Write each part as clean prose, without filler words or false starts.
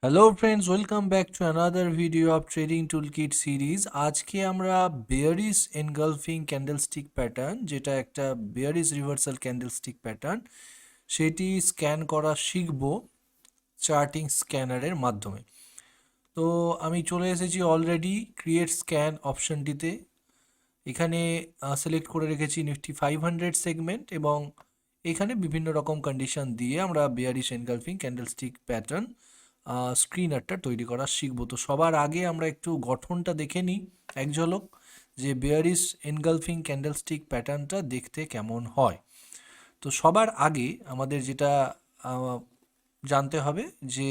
Hello friends, welcome back to another video of trading toolkit series. আজকে আমরা bearish engulfing candlestick pattern, যেটা একটা bearish reversal candlestick pattern, সেটি scan করা শিখব চার্টিং স্ক্যানারের মাধ্যমে। তো আমি চলে এসেছি অলরেডি ক্রিয়েট স্ক্যান অপশনটিতে। এখানে সিলেক্ট করে রেখেছি নিফটি 500 সেগমেন্ট এবং এখানে বিভিন্ন রকম কন্ডিশন দিয়ে আমরা বেয়ারিশ এনগালফিং ক্যান্ডেলস্টিক প্যাটার্ন স্ক্রিনারটা তৈরি করা শিখব। তো সবার আগে আমরা একটু গঠনটা দেখে নিই এক ঝলক, যে বেয়ারিশ এনগালফিং ক্যান্ডেলস্টিক প্যাটার্নটা দেখতে কেমন হয়। তো সবার আগে আমাদের যেটা জানতে হবে যে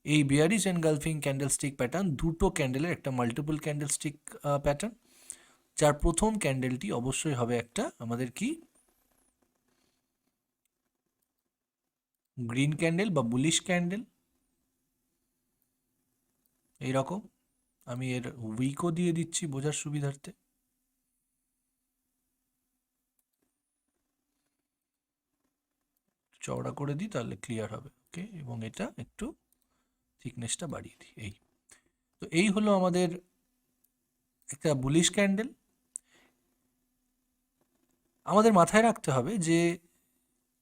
এই বেয়ারিশ এনগালফিং ক্যান্ডেলস্টিক প্যাটার্ন দুটো ক্যান্ডেলের একটা মাল্টিপল ক্যান্ডেলস্টিক প্যাটার্ন, যার প্রথম ক্যান্ডেলটি অবশ্যই হবে একটা আমাদের কি গ্রিন ক্যান্ডেল বা বুলিশ ক্যান্ডেল। এইরকম আমি এর উইকও দিয়ে দিচ্ছি বোঝার সুবিধার্থে। চওড়া করে দিই তাহলে ক্লিয়ার হবে। ওকে, এবং এটা একটু থিকনেসটা বাড়িয়ে দিই। তো এই হলো আমাদের একটা বুলিশ ক্যান্ডেল। আমাদের মাথায় রাখতে হবে যে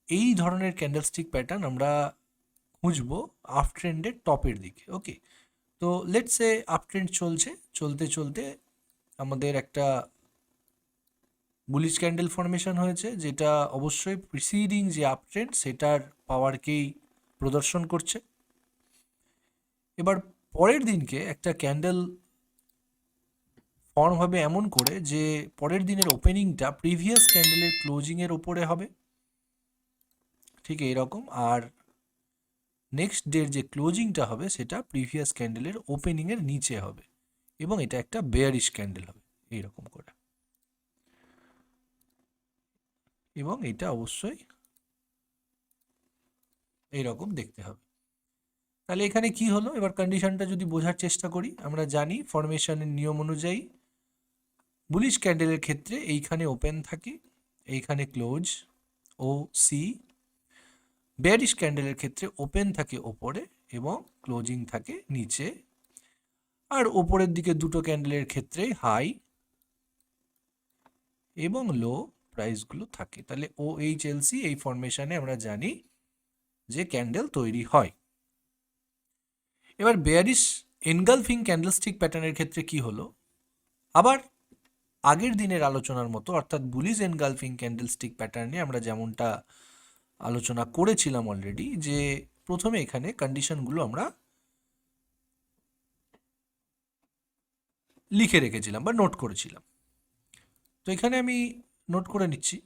এই ধরনের ক্যান্ডেলস্টিক প্যাটার্ন আমরা খুঁজবো আপ ট্রেন্ডের টপের দিকে। ওকে, তো লেটস সে আপ ট্রেন্ড চলতে চলতে আমাদের একটা বুলিশ ক্যান্ডেল ফর্মেশন হয়েছে, যেটা অবশ্যই প্রিসিডিং যে আপ ট্রেন্ড সেটার পাওয়ারকেই প্রদর্শন করছে। এবার পরের দিনকে একটা ক্যান্ডেল ফর্ম হবে এমন করে যে পরের দিনের ওপেনিংটা প্রিভিয়াস ক্যান্ডেলের ক্লোজিংয়ের ওপরে হবে, ঠিক এইরকম। আর নেক্সট ডের যে ক্লোজিংটা হবে সেটা প্রিভিয়াস ক্যান্ডেলের ওপেনিংয়ের নিচে হবে, এবং এটা একটা বেয়ারিশ ক্যান্ডেল হবে এইরকম করে। এবং এটা অবশ্যই এইরকম দেখতে হবে। তাহলে এখানে কি হলো, এবার কন্ডিশনটা যদি বোঝার চেষ্টা করি, আমরা জানি ফরমেশনের নিয়ম অনুযায়ী বুলিশ ক্যান্ডেলের ক্ষেত্রে এইখানে ওপেন থাকে, এইখানে ক্লোজ ও সি। বেয়ারিশ ক্যান্ডেলের ক্ষেত্রে ওপেন থাকে ওপরে এবং ক্লোজিং থাকে নিচে। আর ওপরের দিকে দুটো ক্যান্ডেলের ক্ষেত্রে হাই এবং লো প্রাইসগুলো থাকে। তাহলে ও এইচ এল সি এই ফরমেশনে আমরা জানি যে ক্যান্ডেল তৈরি হয়। এবার বেয়ারিশ এনগালফিং ক্যান্ডেলস্টিক প্যাটার্নের ক্ষেত্রে কি হলো, আবার আগের দিনের আলোচনার মতো, অর্থাৎ বুলিশ এনগালফিং ক্যান্ডেলস্টিক প্যাটার্নে আমরা যেমনটা আলোচনা করেছিলাম অলরেডি, যে প্রথমে এখানে কন্ডিশনগুলো আমরা লিখে রেখেছিলাম বা নোট করেছিলাম। তো এখানে আমি নোট করে নিচ্ছি।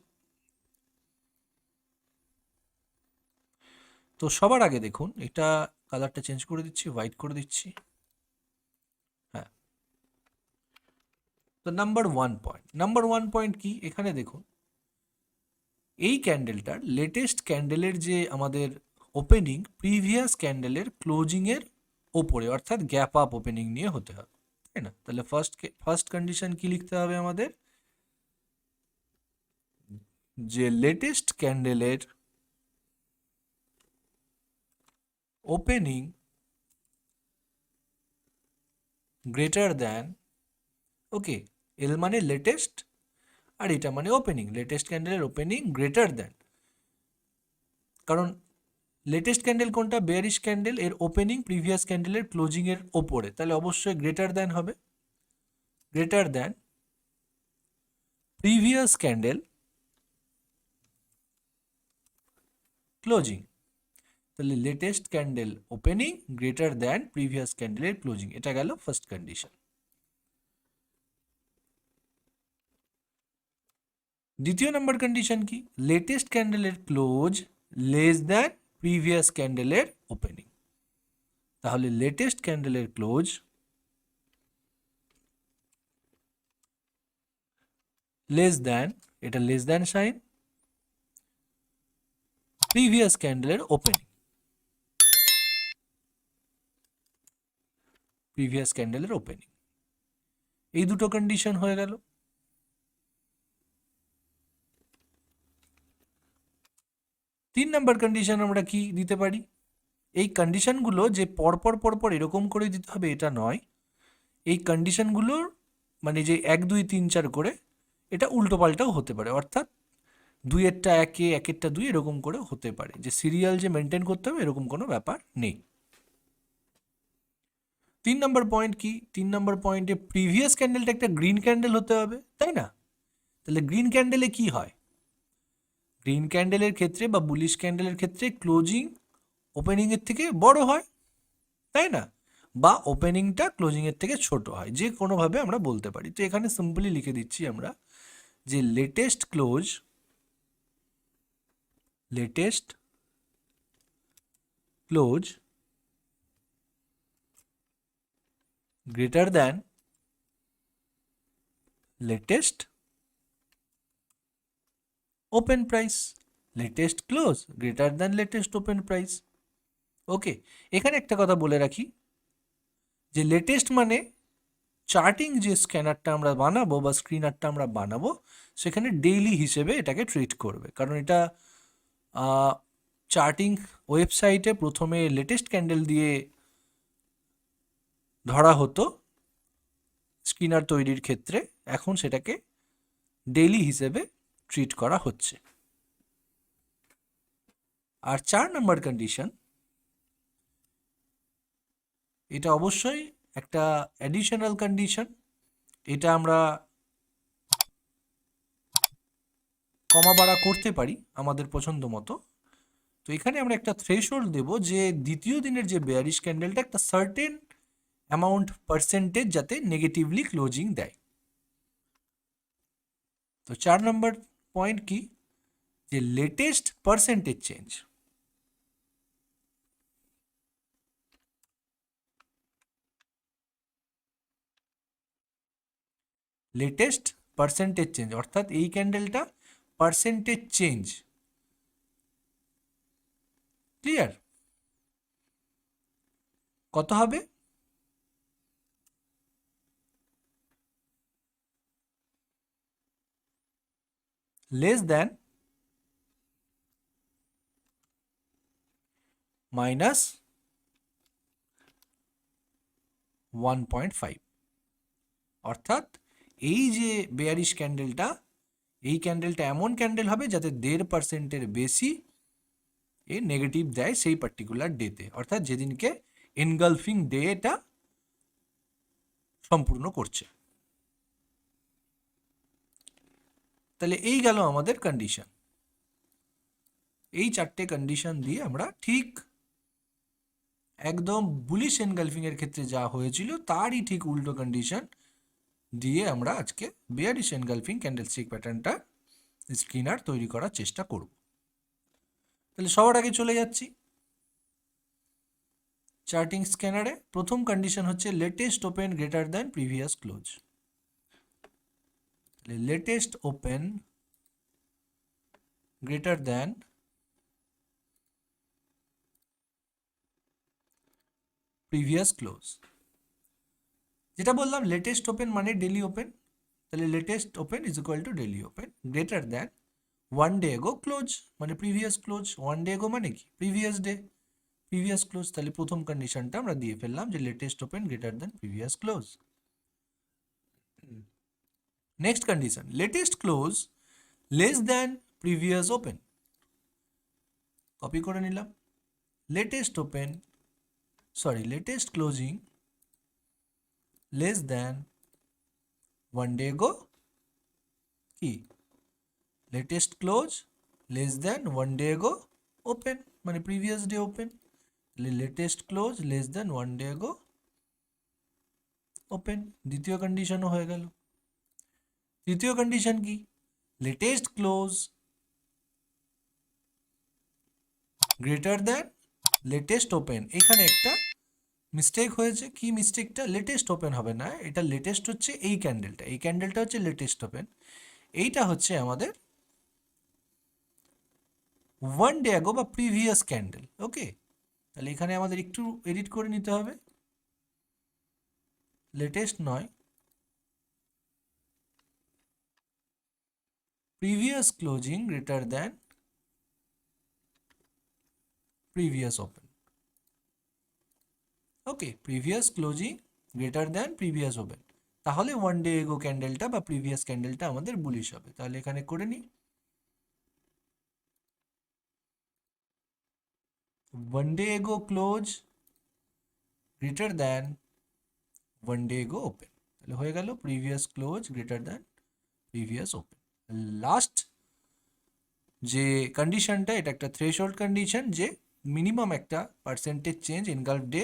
তো সবার আগে দেখুন, এটা কালারটা চেঞ্জ করে দিচ্ছি, হোয়াইট করে দিচ্ছি। হ্যাঁ, তো নাম্বার ওয়ান পয়েন্ট কি, এখানে দেখুন এই ক্যান্ডেলটার লেটেস্ট ক্যান্ডেলের যে আমাদের ওপেনিং প্রিভিয়াস ক্যান্ডেলের ক্লোজিংয়ের ওপরে, অর্থাৎ গ্যাপ আপ ওপেনিং নিয়ে হতে হবে, তাই না? তাহলে ফার্স্ট কন্ডিশন কি লিখতে হবে আমাদের, যে লেটেস্ট ক্যান্ডেলের opening greater than, okay, L মানে লেটেস্ট আর এটা মানে ওপেনিং, লেটেস্ট ক্যান্ডেলের ওপেনিং গ্রেটার দ্যান, কারণ লেটেস্ট ক্যান্ডেল কোনটা, বেয়ারিশ ক্যান্ডেল, এর ওপেনিং প্রিভিয়াস ক্যান্ডেলের ক্লোজিং এর ওপরে, তাহলে অবশ্যই গ্রেটার দ্যান হবে, greater than previous candle closing. তাহলে latest candle opening greater than previous ক্যান্ডেলের ক্লোজিং, এটা গেল ফার্স্ট কন্ডিশন। দ্বিতীয় নাম্বার কন্ডিশন কি, লেটেস্ট ক্যান্ডেলের ক্লোজ লেস দ্যান প্রিভিয়াস ক্যান্ডেলের ওপেনিং। তাহলে লেটেস্ট ক্যান্ডেলের ক্লোজ লেস দ্যান, এটা লেস দ্যান সাইন, প্রিভিয়াস ক্যান্ডেলের ওপেনিং, প্রিভিয়াস ক্যান্ডেলের ওপেনিং। এই দুটো কন্ডিশন হয়ে গেল। তিন নাম্বার কন্ডিশন আমরা কি দিতে পারি, এই কন্ডিশনগুলো যে পরপর পরপর এরকম করে দিতে হবে এটা নয়, এই কন্ডিশনগুলোর মানে যে 1 2 3 4 করে এটা উল্টো পাল্টাও হতে পারে, অর্থাৎ দুইয়েরটা একে, একেরটা দুই, এরকম করে হতে পারে, যে সিরিয়াল যে মেনটেন করতে হবে এরকম কোনো ব্যাপার নেই। 3 নম্বর পয়েন্ট কি? 3 নম্বর পয়েন্টে প্রিভিয়াস ক্যান্ডেলটা একটা গ্রিন ক্যান্ডেল হতে হবে, তাই না? তাহলে গ্রিন ক্যান্ডেলে কি হয়? গ্রিন ক্যান্ডেলের ক্ষেত্রে বা বুলিশ ক্যান্ডেলের ক্ষেত্রে ক্লোজিং ওপেনিংয়ের থেকে বড় হয়, তাই না? বা ওপেনিংটা ক্লোজিংয়ের থেকে ছোট হয়, যে কোনোভাবে আমরা বলতে পারি। তো এখানে সিম্পলি লিখে দিচ্ছি আমরা যে latest close greater than latest open price, latest close greater than latest open price. Okay, এখানে একটা কথা বলে রাখি যে লেটেস্ট মানে চার্টিং যে স্ক্যানারটা আমরা বানাবো বা স্ক্রিনারটা আমরা বানাবো সেখানে ডেইলি হিসেবে এটাকে ট্রিট করবে, কারণ এটা চার্টিং ওয়েবসাইটে প্রথমে লেটেস্ট ক্যান্ডেল দিয়ে ধরা হতো স্ক্রিনার তৈরির ক্ষেত্রে, এখন সেটাকে ডেইলি হিসেবে ট্রিট করা হচ্ছে। আর 4 নম্বর কন্ডিশন, এটা অবশ্যই একটা অ্যাডিশনাল কন্ডিশন, এটা আমরা কমা বাড়া করতে পারি আমাদের পছন্দ মতো। তো এখানে আমরা একটা থ্রেশহোল্ড দেব যে দ্বিতীয় দিনের যে বেয়ারিশ ক্যান্ডেলটা একটা সার্টেন অ্যামাউন্ট পার্সেন্টেজ যাতে নেগেটিভলি ক্লোজিং দেয়। তো 4 নম্বর পয়েন্ট কি? যে latest percentage change, latest percentage change অর্থাৎ এই ক্যান্ডেলটা পার্সেন্টেজ চেঞ্জ, ক্লিয়ার? কত হবে? লেস দ্যান মাইনাস 1.5, অর্থাৎ এই যে বেয়ারিশ ক্যান্ডেলটা, এই ক্যান্ডেলটা এমন ক্যান্ডেল হবে যাতে 1.5% বেশি এ নেগেটিভ দেয় সেই পার্টিকুলার ডেতে, অর্থাৎ যেদিনকে এনগালফিং ডে এটা সম্পূর্ণ করছে। তাহলে এই গেল আমাদের কন্ডিশন। এই 4টে কন্ডিশন দিয়ে আমরা ঠিক একদম বুলিশ এনগালফিং এর ক্ষেত্রে যা হয়েছিল তারই ঠিক উল্টো কন্ডিশন দিয়ে আমরা আজকে বেয়ারিশ এনগালফিং ক্যান্ডেলস্টিক প্যাটার্নটা স্ক্রিনার তৈরি করার চেষ্টা করব। তাহলে সবার আগে চলে যাচ্ছি চার্টিং স্ক্যানারে। প্রথম কন্ডিশন হচ্ছে latest open greater than previous close. Latest open greater than previous close, যেটা বললাম লেটেস্ট ওপেন মানে ডেলি ওপেন, তাহলে latest open is equal to daily open greater than 1 day এগো ক্লোজ মানে প্রিভিয়াস ক্লোজ। 1 ডে এগো মানে কি? Previous day, previous close. তাহলে প্রথম কন্ডিশনটা আমরা দিয়ে ফেললাম যে latest open greater than previous close. Next condition, latest close less than previous open. Copy করে নিলাম, latest open latest closing less than 1 day ago কি? Latest close less than 1 day ago open মানে previous day open. Latest close less than 1 day ago open, দ্বিতীয় কন্ডিশনও হয়ে গেল। তৃতীয় condition কি? Latest close greater than latest open. এখানে একটা মিস্টেক হয়েছে, কি মিস্টেকটা? লেটেস্ট ওপেন হবে না, এটা লেটেস্ট হচ্ছে এই ক্যান্ডেলটা, এই ক্যান্ডেলটা হচ্ছে লেটেস্ট ওপেন, এইটা হচ্ছে আমাদের 1 ডে আগো বা প্রিভিয়াস ক্যান্ডেল। ওকে, তাহলে এখানে আমাদের একটু এডিট করে নিতে হবে, লেটেস্ট নয়, previous closing greater than previous open. Okay, previous closing greater than previous open, তাহলে ওয়ান ডে এগো ক্যান্ডেলটা বা প্রিভিয়াস ক্যান্ডেলটা আমাদের বুলিশ হবে। তাহলে এখানে করে নিই, ওয়ান ডে এগো close greater than one day ago open, তাহলে হয়ে গেল previous close greater than previous open. Last যে কন্ডিশনটা, এটা একটা থ্রেশহোল্ড কন্ডিশন, যে মিনিমাম একটা পার্সেন্টেজ চেঞ্জ ইনগালফ ডে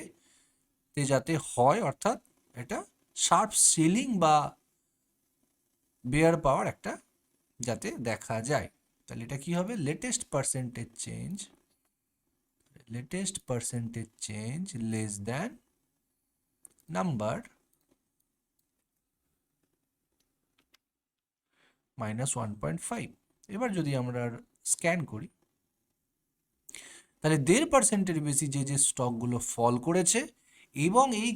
তে যাতে হয়, অর্থাৎ এটা শার্প সেলিং বা বেয়ার পাওয়ার একটা যাতে দেখা যায়। তাহলে এটা কি হবে, latest percentage change less than number -1.5। এবার যদি আমরা স্ক্যান করি, তাহলে 1.5% বেশি যে যে স্টকগুলো ফল করেছে এবং এই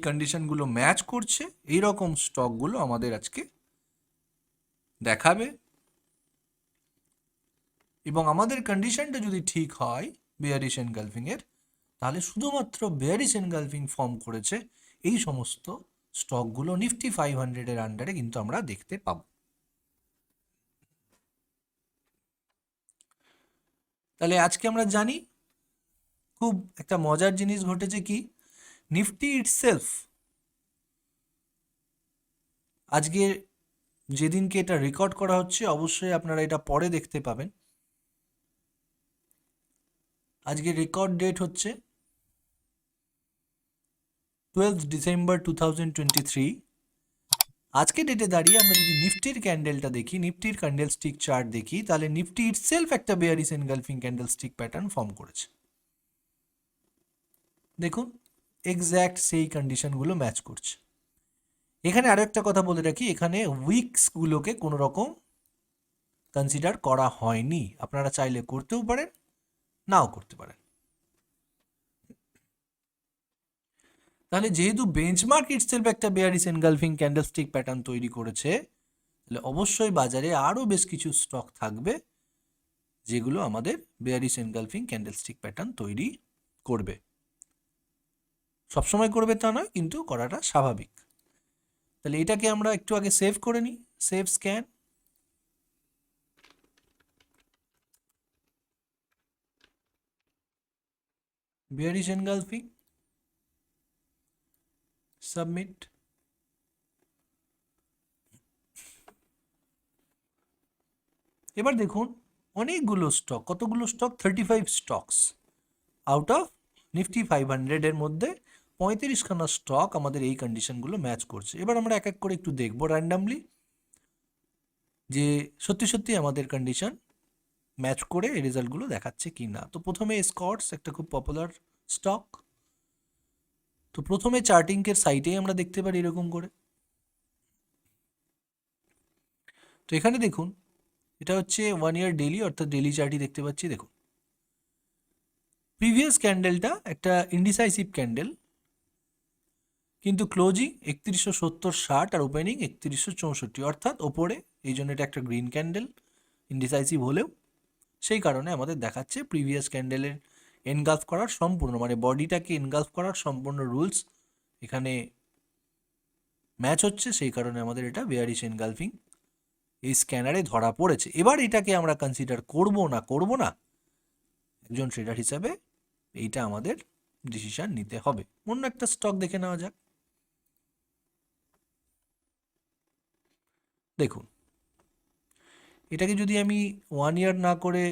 কন্ডিশনগুলো ম্যাচ করছে, এইরকম স্টকগুলো আমাদের আজকে দেখাবে। এবং আমাদের কন্ডিশনটা যদি ঠিক হয় বেয়ারিশ এনগালফিং এর, তাহলে শুধুমাত্র বেয়ারিশ এনগালফিং ফর্ম করেছে এই সমস্ত স্টকগুলো নিফটি 500 এর আন্ডারে কিন্তু আমরা দেখতে পাবো। তাহলে আজকে আমরা জানি খুব একটা মজার জিনিস ঘটেছে, কি নিফটি ইটসেলফ আজকে যেদিনকে এটা রেকর্ড করা হচ্ছে, অবশ্যই আপনারা এটা পরে দেখতে পাবেন, আজকে রেকর্ড ডেট হচ্ছে 12 ডিসেম্বর 2023। আজকে ডেটে দাঁড়িয়ে আমরা যদি নিফটির ক্যান্ডেলটা দেখি, নিফটির ক্যান্ডেল স্টিক চার্ট দেখি, তাহলে নিফটি ইটসেলফ একটা bearish engulfing candle stick pattern form করেছে। দেখুন এক্স্যাক্ট সেই কন্ডিশনগুলো ম্যাচ করছে। এখানে আরো একটা কথা বলে রাখি, এখানে উইকসগুলোকে কোনো রকম কনসিডার করা হয়নি। আপনারা চাইলে করতেও পারেন, নাও করতে পারেন। তাহলে যেহেতু বেঞ্চমার্ক ইটসেলফ একটা বেয়ারিশ এনগালফিং ক্যান্ডেলস্টিক প্যাটার্ন তৈরি করেছে, তাহলে অবশ্যই বাজারে আরও বেশ কিছু স্টক থাকবে যেগুলো আমাদের বেয়ারিশ এনগালফিং ক্যান্ডেলস্টিক প্যাটার্ন তৈরি করবে। সবসময় করবে তা নয়, কিন্তু করাটা স্বাভাবিক। তাহলে এটাকে আমরা একটু আগে সেভ করে নিই, save scan. Bearish engulfing, submit. এবার দেখুন অনেকগুলো স্টক, কতগুলো stock, 35 stocks out of Nifty 500 এর মধ্যে 35খানা স্টক আমাদের এই কন্ডিশনগুলো ম্যাচ করছে। এবার আমরা এক এক করে একটু দেখবো র্যান্ডামলি যে সত্যি সত্যি আমাদের কন্ডিশন ম্যাচ করে এই রেজাল্টগুলো দেখাচ্ছে কি না। তো প্রথমে স্কটস, একটা খুব পপুলার স্টক। তো প্রথমে চার্টিংয়ের সাইটেই আমরা দেখতে পারি এরকম করে। তো এখানে দেখুন এটা হচ্ছে 1 ইয়ার ডেইলি, অর্থাৎ ডেইলি চার্টই দেখতে পাচ্ছি। দেখুন প্রিভিয়াস ক্যান্ডেলটা একটা ইন্ডিসাইসিভ ক্যান্ডেল, কিন্তু ক্লোজিং 3170.60 আর ওপেনিং 3164, অর্থাৎ ওপরে, এই জন্য এটা একটা গ্রিন ক্যান্ডেল ইন্ডিসাইসিভ হলেও। সেই কারণে আমাদের দেখাচ্ছে প্রিভিয়াস ক্যান্ডেলের এনগালফ করার সম্পূর্ণ, মানে বডিটাকে এনগালফ করার সম্পূর্ণ রুলস এখানে ম্যাচ হচ্ছে। সেই কারণে আমাদের এটা বেয়ারিশ এনগালফিং এই স্ক্যানারে ধরা পড়েছে। এবার এটাকে আমরা কনসিডার করব না একজন ট্রেডার হিসাবে, এইটা আমাদের ডিসিশন নিতে হবে। অন্য একটা স্টক দেখে নেওয়া যাক। দেখুন এটাকে যদি আমি 1 ইয়ার না করে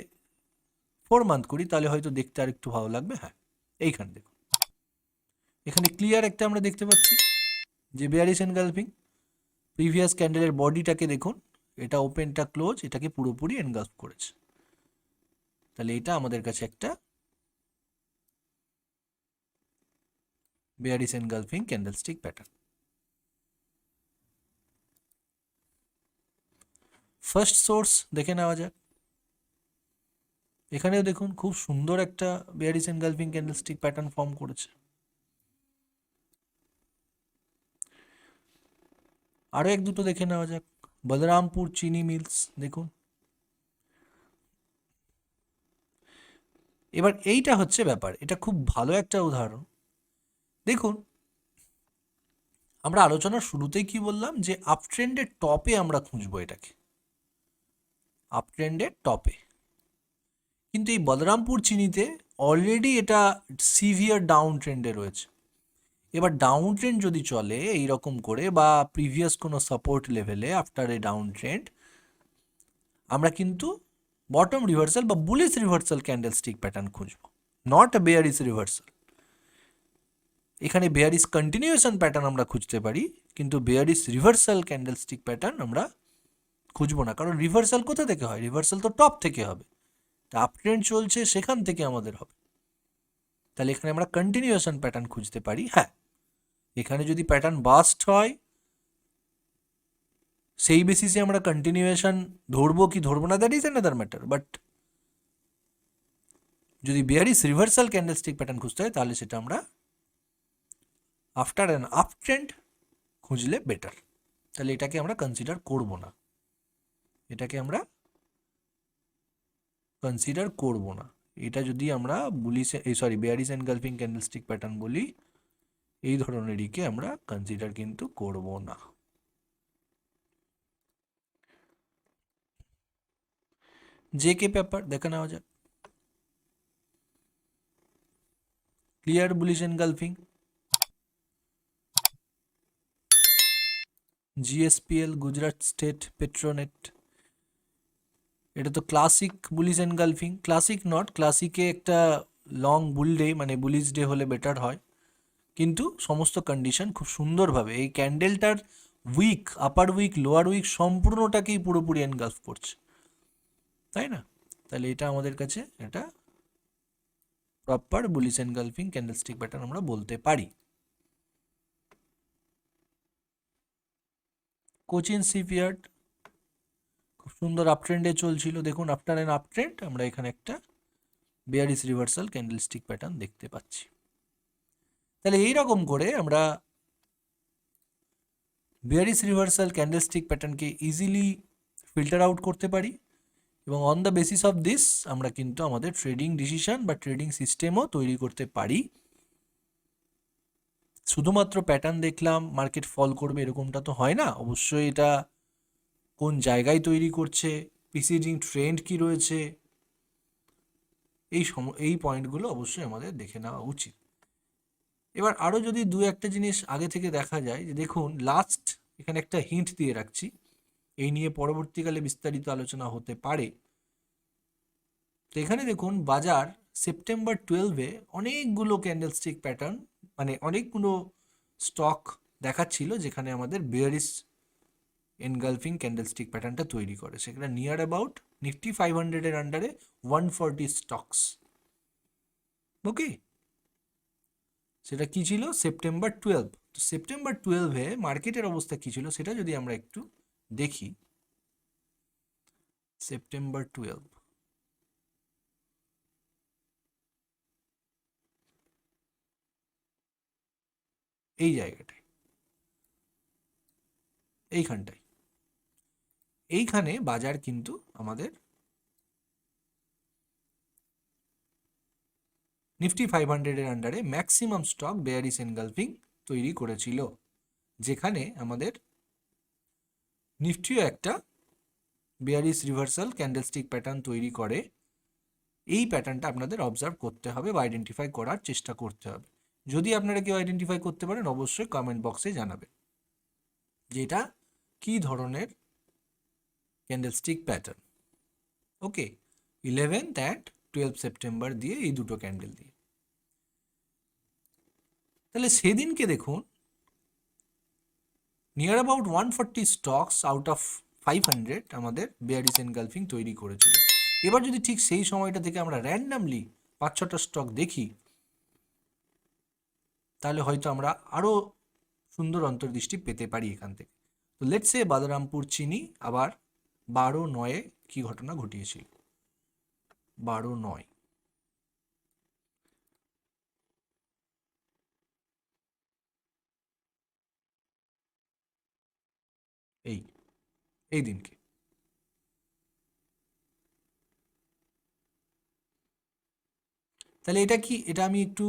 4 মান্থ করি, তাহলে হয়তো দেখতে আর একটু ভালো লাগবে। হ্যাঁ, এইখানে দেখুন, এখানে ক্লিয়ার একটা আমরা দেখতে পাচ্ছি যে বেয়ারিশ এনগালফিং। প্রিভিয়াস ক্যান্ডেলের বডিটাকে দেখুন, এটা ওপেনটা ক্লোজ, এটাকে পুরোপুরি এনগালফ করেছে। তাহলে এটা আমাদের কাছে একটা bearish engulfing candlestick pattern. First source দেখে নেওয়া যাক। এখানেও দেখুন খুব সুন্দর একটা bearish engulfing candlestick pattern form করেছে। আরও এক দুটো দেখে নেওয়া যাক। বলরামপুর চিনি মিলস, দেখুন এবার এইটা হচ্ছে ব্যাপার, এটা খুব ভালো একটা উদাহরণ। দেখুন, আমরা আলোচনার শুরুতেই কি বললাম, যে আপ ট্রেন্ডের টপে আমরা খুঁজবো এটাকে, আপ ট্রেন্ডের টপে। কিন্তু এই বলরামপুর চিনিতে অলরেডি এটা সিভিয়ার ডাউন ট্রেন্ডে রয়েছে। এবার ডাউন ট্রেন্ড যদি চলে এই রকম করে, বা প্রিভিয়াস কোনো সাপোর্ট লেভেলে আফটার এ ডাউন ট্রেন্ড, আমরা কিন্তু বটম রিভার্সাল বা bullish reversal candle stick pattern খুঁজবো, নট বেয়ারিশ রিভার্সাল। এখানে বেয়ারিশ কন্টিনিউয়েশন প্যাটার্ন আমরা খুঁজতে পারি, কিন্তু bearish reversal candle stick pattern আমরা খুঁজবো না, কারণ রিভার্সাল কোথা থেকে হয়? রিভার্সাল তো টপ থেকে হবে, আপ ট্রেন্ড চলছে সেখান থেকে আমাদের হবে। তাহলে এখানে আমরা কন্টিনিউয়েশন প্যাটার্ন খুঁজতে পারি। হ্যাঁ, এখানে যদি প্যাটার্ন বাস্ট হয় সেই বেসিসে আমরা কন্টিনিউয়েশন ধরবো কি ধরবো না, that is another matter. But যদি বেয়ারিশ রিভার্সাল ক্যান্ডেলস্টিক প্যাটার্ন খুঁজতে হয় তাহলে সেটা আমরা আফটার অ্যান আপ ট্রেন্ড খুঁজলে বেটার। তাহলে এটাকে আমরা কনসিডার করব না, এটাকে আমরা কনসিডার করব না। এটা যদি আমরা বেয়ারিশ এনগালফিং ক্যান্ডেলস্টিক প্যাটার্ন বলি, এই ধরনেরইকে আমরা কনসিডার কিন্তু করব না। যে কে পেপার দেখে নেওয়া যাক। Clear bullish engulfing, GSPL Gujarat State Petronet, এটা তো classic bullish engulfing. Classic not, ক্লাসিকে একটা লং বুল ডে মানে বুলিশ ডে হলে বেটার হয়, কিন্তু সমস্ত কন্ডিশন খুব সুন্দরভাবে এই ক্যান্ডেলটার wick, upper wick, lower wick সম্পূর্ণটাকেই পুরোপুরি এনগালফ করছে, তাই না? তাহলে এটা আমাদের কাছে এটা proper bullish engulfing candlestick pattern আমরা বলতে পারি। কোচিন শিপইয়ার্ড খুব সুন্দর আপ ট্রেন্ডে চলছিল, দেখুন আফটার অ্যান আপ ট্রেন্ড আমরা এখানে একটা বেয়ারিশ রিভার্সাল ক্যান্ডেলস্টিক প্যাটার্ন দেখতে পাচ্ছি। তাহলে এইরকম করে আমরা বেয়ারিশ রিভার্সাল ক্যান্ডেলস্টিক প্যাটার্নকে ইজিলি ফিল্টার আউট করতে পারি, এবং on the basis of this আমরা কিন্তু আমাদের ট্রেডিং ডিসিশন বা ট্রেডিং সিস্টেমও তৈরি করতে পারি। শুধুমাত্র প্যাটার্ন দেখলাম মার্কেট ফল করবে এরকমটা তো হয় না, অবশ্যই এটা কোন জায়গায় তৈরি করছে, প্রিসিডিং ট্রেন্ড কি রয়েছে, এই পয়েন্টগুলো অবশ্যই আমাদের দেখে নেওয়া উচিত। এবার আরও যদি দু একটা জিনিস আগে থেকে দেখা যায়, যে দেখুন লাস্ট এখানে একটা হিন্ট দিয়ে রাখছি, এই নিয়ে পরবর্তীকালে বিস্তারিত আলোচনা হতে পারে। তো এখানে দেখুন বাজার সেপ্টেম্বর 12-এ অনেকগুলো ক্যান্ডেলস্টিক প্যাটার্ন, মানে অনেকগুলো স্টক দেখাচ্ছিল যেখানে আমাদের বেয়ারিশ এনগালফিং ক্যান্ডেলস্টিক প্যাটার্নটা তৈরি করে, সেখানে নিয়ার অ্যাবাউট নিফটি 500-এর আন্ডারে 140 স্টকস। ওকে, সেটা কি ছিল? সেপ্টেম্বর 12। তো সেপ্টেম্বর 12-এ মার্কেটের অবস্থা কি ছিল সেটা যদি আমরা একটু দেখি। সেপ্টেম্বর 12, এই জায়গাটায়, এইখানটায়, এইখানে বাজার কিন্তু আমাদের নিফটি 500-এর আন্ডারে ম্যাক্সিমাম স্টক বেয়ারিশ এনগালফিং তৈরি করেছিল, যেখানে আমাদের নিফটিও একটা বেয়ারিশ রিভার্সাল ক্যান্ডেলস্টিক প্যাটার্ন তৈরি করে। এই প্যাটার্নটা আপনাদের অবজার্ভ করতে হবে বা আইডেন্টিফাই করার চেষ্টা করতে হবে। যদি আপনারা কেউ আইডেন্টিফাই করতে পারেন অবশ্যই কমেন্ট বক্সে জানাবেন যে এটা কী ধরনের candlestick pattern. Okay, 11th and 12 September দিয়ে এই দুটো ক্যান্ডেল দিয়ে। তাহলে সেদিনকে দেখুন near about 140 stocks out of 500 আমাদের বেয়ারিশ এনগালফিং তৈরি করেছিল। এবার যদি ঠিক সেই সময়টা থেকে আমরা র্যান্ডামলি 5-6টা স্টক দেখি, তাহলে হয়তো আমরা আরও সুন্দর অন্তর্দৃষ্টি পেতে পারি এখান থেকে। তো লেটস সে বলরামপুর চিনি আবার 12/9-এ কি ঘটনা ঘটিয়েছিল। 12/9, এই এই দিনকে তাহলে এটা কি, এটা আমি একটু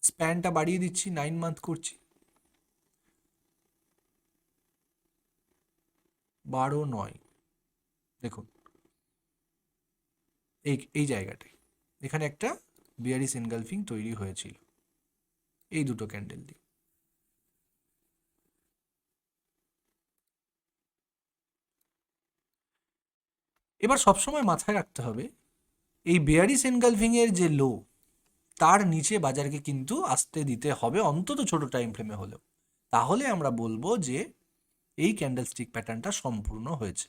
স্প্যানটা বাড়িয়ে দিচ্ছি, 9 মান্থ করছি, 12-9, দেখুন এই জায়গাটায় এখানে একটা বিয়ারিশ এনগালফিং তৈরি হয়েছিল এই দুটো ক্যান্ডেল দিয়ে। এবার সবসময় মাথায় রাখতে হবে এই বেয়ারিশ এনগালফিং এর যে লো, তার নিচে বাজারকে কিন্তু আসতে দিতে হবে, অন্তত ছোট টাইম ফ্রেমে হলেও। তাহলে আমরা বলবো যে এই ক্যান্ডেলস্টিক প্যাটার্নটা সম্পূর্ণ হয়েছে,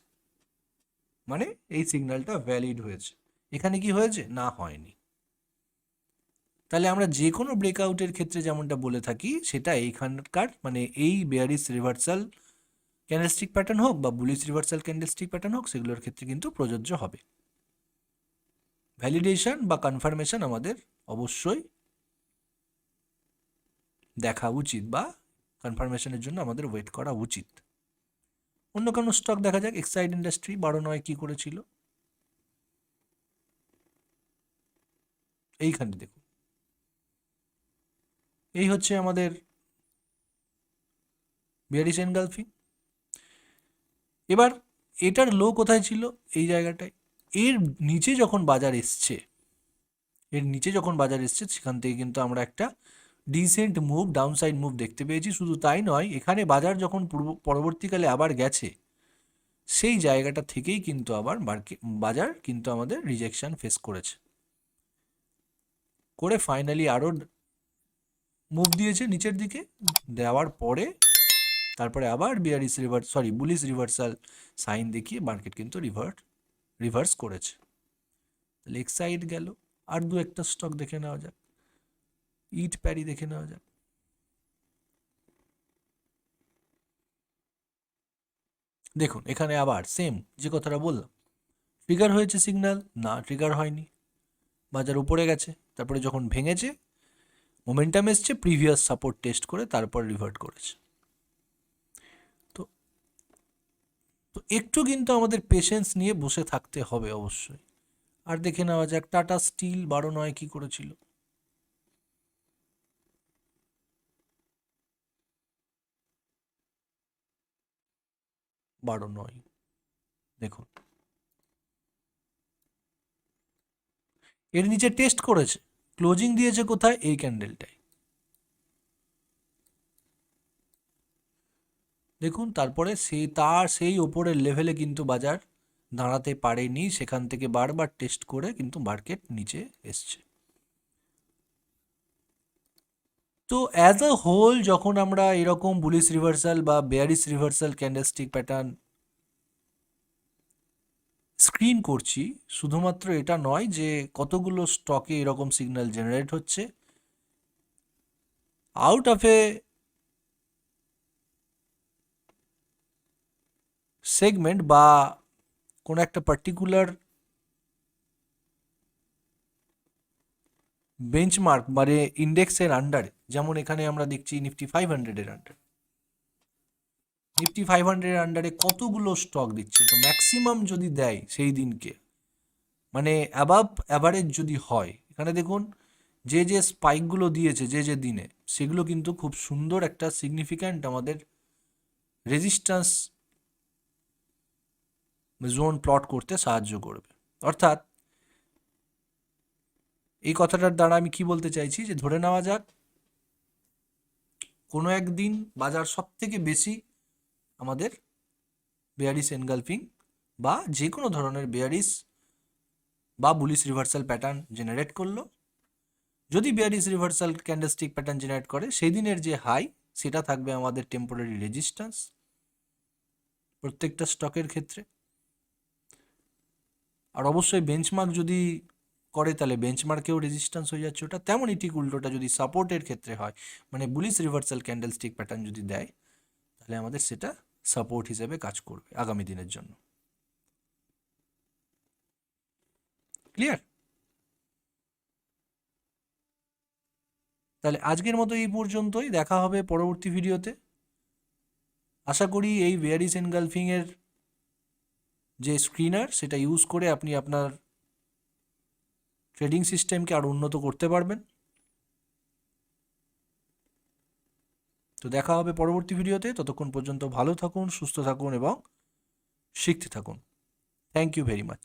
মানে এই সিগন্যালটা ভ্যালিড হয়েছে। এখানে কি হয়েছে? না, হয়নি। তাহলে আমরা যে কোনো ব্রেকআউটের ক্ষেত্রে যেমনটা বলে থাকি, সেটা এইখানকার মানে এই বেয়ারিশ রিভার্সাল ক্যান্ডেলস্টিক প্যাটার্ন হোক বা বুলিশ রিভার্সাল ক্যান্ডেলস্টিক প্যাটার্ন হোক, সেগুলোর ক্ষেত্রে কিন্তু প্রযোজ্য হবে। ভ্যালিডেশন বা কনফার্মেশন আমাদের অবশ্যই দেখা উচিত, বা কনফার্মেশনের জন্য আমাদের ওয়েট করা উচিত। অন্য কোনো স্টক দেখা যাক। এক্সাইড ইন্ডাস্ট্রি 12-9 কি করেছিল, এইখানে দেখুন, এই হচ্ছে আমাদের বিয়ারিশ এনগালফিং। এবার এটার লো কোথায় ছিল? এই জায়গাটায়। এর নিচে যখন বাজার এসছে, সেখান থেকে কিন্তু আমরা একটা ডিসেন্ট মুভ, ডাউনসাইড মুভ দেখতে পেয়েছি। শুধু তাই নয়, এখানে বাজার যখন পরবর্তীকালে আবার গেছে, সেই জায়গাটা থেকেই কিন্তু আবার বাজার কিন্তু আমাদের রিজেকশন ফেস করেছে, করে ফাইনালি আরও মুভ দিয়েছে নিচের দিকে। দেওয়ার পরে তারপরে আবার বুলিশ রিভার্সাল সাইন দেখিয়ে মার্কেট কিন্তু রিভার্স করেছে। লেগ সাইড গেল। আর দু একটা স্টক দেখে নেওয়া যাক। ইট প্যারি দেখে নেওয়া যাক। দেখুন এখানে আবার সেম যে কথাটা বললাম, ট্রিগার হয়েছে সিগন্যাল, না ট্রিগার হয়নি, বাজার উপরে গেছে, তারপরে যখন ভেঙেছে, মোমেন্টাম এসছে, প্রিভিয়াস সাপোর্ট টেস্ট করে তারপর রিভার্ট করেছে। তো তো একটু কিন্তু আমাদের পেশেন্স নিয়ে বসে থাকতে হবে অবশ্যই। আর দেখে নেওয়া যাক টাটা স্টিল 12-9 কি করেছিল। বারো নয়, দেখুন এর নিচে টেস্ট করেছে, ক্লোজিং দিয়েছে কোথায়? এই ক্যান্ডেলটায় দেখুন। তারপরে সেই ওপরের লেভেলে কিন্তু বাজার দাঁড়াতে পারেনি, সেখান থেকে বারবার টেস্ট করে কিন্তু মার্কেট নিচে এসছে। তো অ্যাজ আ হোল যখন আমরা এরকম বুলিশ রিভার্সাল বা bearish reversal candlestick pattern screen করছি, শুধুমাত্র এটা নয় যে কতগুলো স্টকে এরকম সিগন্যাল জেনারেট হচ্ছে, আউট অফ এ সেগমেন্ট বা কোনো একটা পার্টিকুলার বেঞ্চমার্ক মানে ইন্ডেক্সের আন্ডারে, যেমন এখানে আমরা দেখছি নিফটি 500-এর আন্ডারে, কতগুলো স্টক দিচ্ছে। তো ম্যাক্সিমাম যদি দেয় সেই দিনকে, মানে অ্যাবাভ অ্যাভারেজ যদি হয়, এখানে দেখুন যে স্পাইকগুলো দিয়েছে যে দিনে, সেগুলো কিন্তু খুব সুন্দর একটা সিগনিফিক্যান্ট আমাদের রেজিস্ট্যান্স জোন প্লট করতে সাহায্য করবে। অর্থাৎ এই কথাটার দ্বারা আমি কি বলতে চাইছি, যে ধরে নেওয়া যাক কোনো একদিন বাজার সব থেকে বেশি আমাদের বেয়ারিশ এনগালফিং বা যে কোনো ধরনের বেয়ারিশ বা বুলিশ রিভার্সাল প্যাটার্ন জেনারেট করলো। যদি bearish reversal candlestick pattern generate করে, সেই দিনের যে হাই, সেটা থাকবে আমাদের টেম্পোরারি রেজিস্ট্যান্স প্রত্যেকটা স্টকের ক্ষেত্রে। আর অবশ্যই বেঞ্চমার্ক যদি করে, তাহলে বেঞ্চমার্কেও রেজিস্ট্যান্স হয়ে যাচ্ছে ওটা। তেমনই ঠিক উল্টোটা যদি সাপোর্টের ক্ষেত্রে হয়, মানে বুলিশ রিভার্সাল ক্যান্ডেলস্টিক প্যাটার্ন যদি দেয়, তাহলে আমাদের সেটা সাপোর্ট হিসেবে কাজ করবে আগামী দিনের জন্য। ক্লিয়ার? তাহলে আজকের মতো এই পর্যন্তই, দেখা হবে পরবর্তী ভিডিওতে। আশা করি এই বেয়ারিশ এনগালফিংয়ের যে স্ক্রিনার, সেটা ইউজ করে আপনি আপনার ট্রেডিং সিস্টেমকে আরও উন্নত করতে পারবেন। তো দেখা হবে পরবর্তী ভিডিওতে। ততক্ষণ পর্যন্ত ভালো থাকুন, সুস্থ থাকুন এবং শিখতে থাকুন। Thank you very much.